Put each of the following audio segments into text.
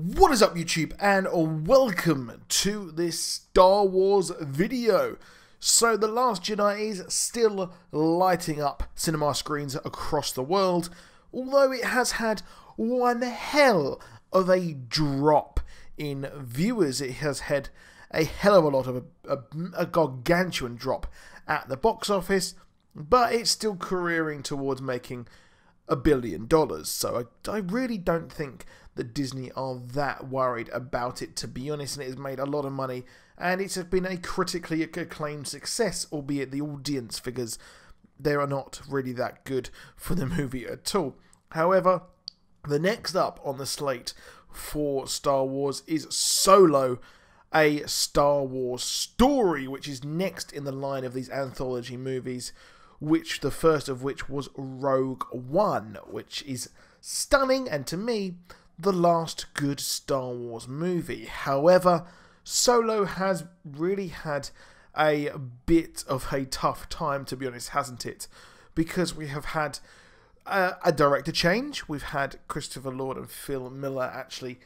What is up, YouTube, and welcome to this Star Wars video. So The Last Jedi is still lighting up cinema screens across the world, although it has had one hell of a drop in viewers. It has had a hell of a lot of a gargantuan drop at the box office, but it's still careering towards making $1 billion. So I really don't think that Disney are that worried about it, to be honest, and it has made a lot of money, and it's been a critically acclaimed success, albeit the audience figures, they are not really that good for the movie at all. However, the next up on the slate for Star Wars is Solo, a Star Wars story, which is next in the line of these anthology movies, which the first of which was Rogue One, which is stunning, and to me, the last good Star Wars movie. However, Solo has really had a bit of a tough time, to be honest, hasn't it? Because we have had a director change. We've had Christopher Lord and Phil Miller actually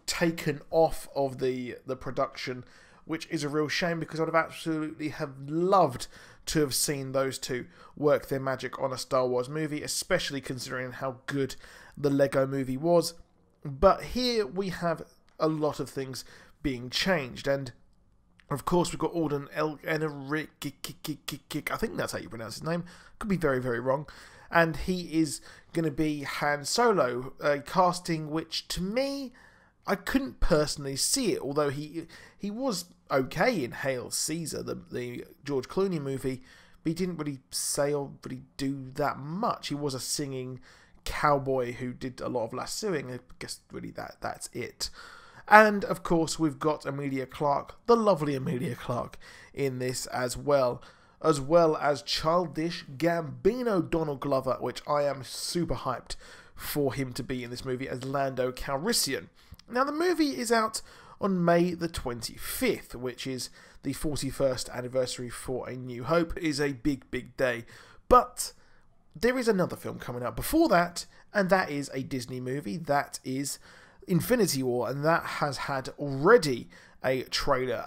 taken off of the production, which is a real shame, because I'd have absolutely have loved to have seen those two work their magic on a Star Wars movie, especially considering how good the Lego movie was. But here we have a lot of things being changed, and of course we've got Alden Ehrenreich, I think that's how you pronounce his name, could be very, very wrong, and he is going to be Han Solo, a casting which, to me, I couldn't personally see it, although he was okay in Hail Caesar, the George Clooney movie, but he didn't really say or really do that much. He was a singing cowboy who did a lot of lassoing. I guess really that's it. And of course we've got Emilia Clarke, the lovely Emilia Clarke, in this as well as childish Gambino Donald Glover, which I am super hyped for him to be in this movie as Lando Calrissian. Now the movie is out on May the 25th, which is the 41st anniversary for A New Hope. It is a big day, but there is another film coming out before that, and that is a Disney movie. That is Infinity War, and that has had already a trailer.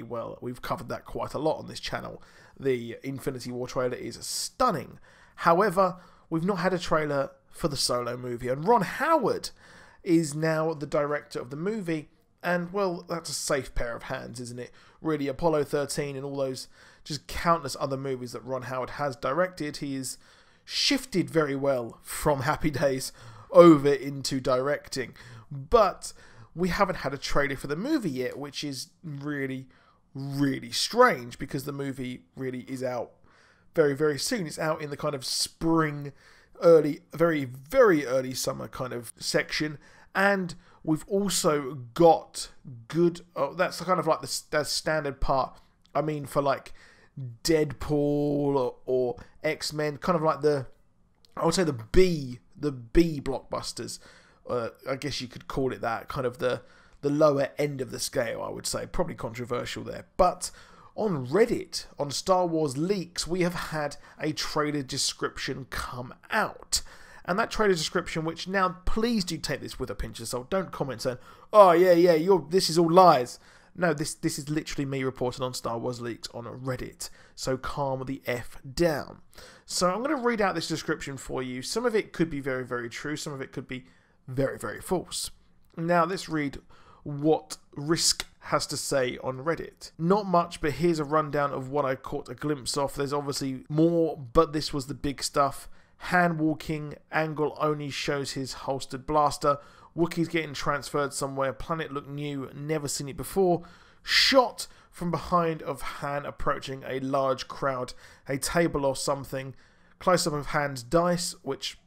Well, we've covered that quite a lot on this channel. The Infinity War trailer is stunning. However, we've not had a trailer for the Solo movie, and Ron Howard is now the director of the movie, and, well, that's a safe pair of hands, isn't it? Really, Apollo 13 and all those just countless other movies that Ron Howard has directed, he is shifted very well from Happy Days over into directing. But we haven't had a trailer for the movie yet, which is really, really strange, because the movie really is out very, very soon. It's out in the kind of spring, early, very, very early summer kind of section. And we've also got good, that's kind of like the standard part, I mean, for like Deadpool or X-Men, kind of like I would say the B blockbusters, I guess you could call it that, kind of the lower end of the scale, I would say. Probably controversial there. But on Reddit, on Star Wars Leaks, we have had a trailer description come out. And that trailer description, which now, please do take this with a pinch of salt. Don't comment saying, oh yeah, this is all lies. No, this is literally me reporting on Star Wars Leaks on Reddit. So calm the F down. So I'm going to read out this description for you. Some of it could be very, very true. Some of it could be very, very false. Now let's read what Risk has to say on Reddit. Not much, but here's a rundown of what I caught a glimpse of. There's obviously more, but this was the big stuff. Hand walking, angle only shows his holstered blaster. Wookiees getting transferred somewhere, planet looked new, never seen it before. Shot from behind of Han approaching a large crowd, a table or something. Close up of Han's dice, which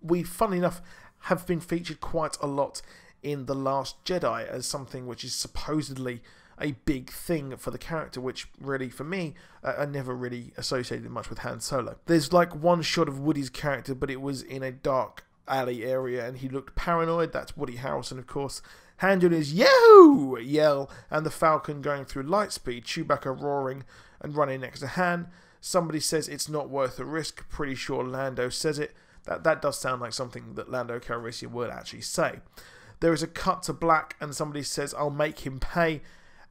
we, funnily enough, have been featured quite a lot in The Last Jedi as something which is supposedly a big thing for the character, which really, for me, I never really associated much with Han Solo. There's like one shot of Woody's character, but it was in a dark alley area and he looked paranoid. That's Woody Harrelson, of course. Han doing his Yahoo! Yell, and the Falcon going through light speed, Chewbacca roaring and running next to Han. Somebody says it's not worth the risk. Pretty sure Lando says it. That does sound like something that Lando Calrissian would actually say. there is a cut to black and somebody says, "I'll make him pay,"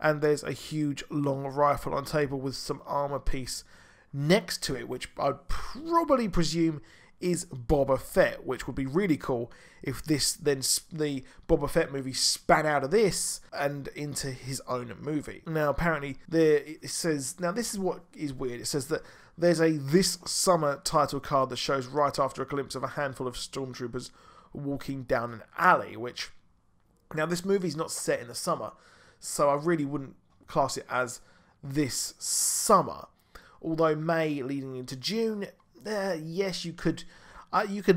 and there's a huge long rifle on table with some armor piece next to it, which I'd probably presume is Boba Fett, which would be really cool if this then the Boba Fett movie span out of this and into his own movie. Now apparently it says, now this is what is weird, it says that there's a "This Summer" title card that shows right after a glimpse of a handful of stormtroopers walking down an alley, which, now this movie's not set in the summer, so I really wouldn't class it as this summer. Although May leading into June, yes, you could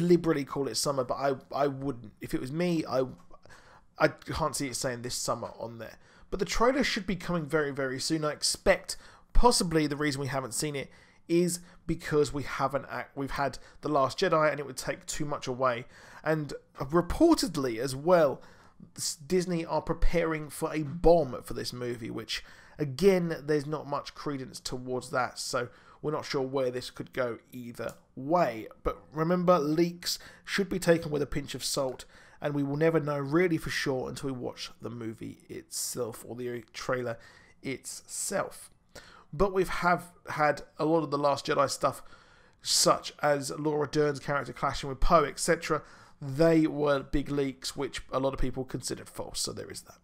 liberally call it summer, but I wouldn't. If it was me, I can't see it saying this summer on there. But the trailer should be coming very, very soon. I expect possibly the reason we haven't seen it is because we've had The Last Jedi and it would take too much away. And reportedly as well, Disney are preparing for a bomb for this movie, which again, there's not much credence towards that, so we're not sure where this could go either way. But remember, leaks should be taken with a pinch of salt, and we will never know really for sure until we watch the movie itself, or the trailer itself. But we've had a lot of The Last Jedi stuff, such as Laura Dern's character clashing with Poe, etc. They were big leaks, which a lot of people considered false, so there is that.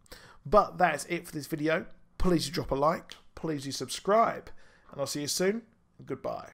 But that's it for this video. Please do drop a like, please do subscribe, and I'll see you soon. Goodbye.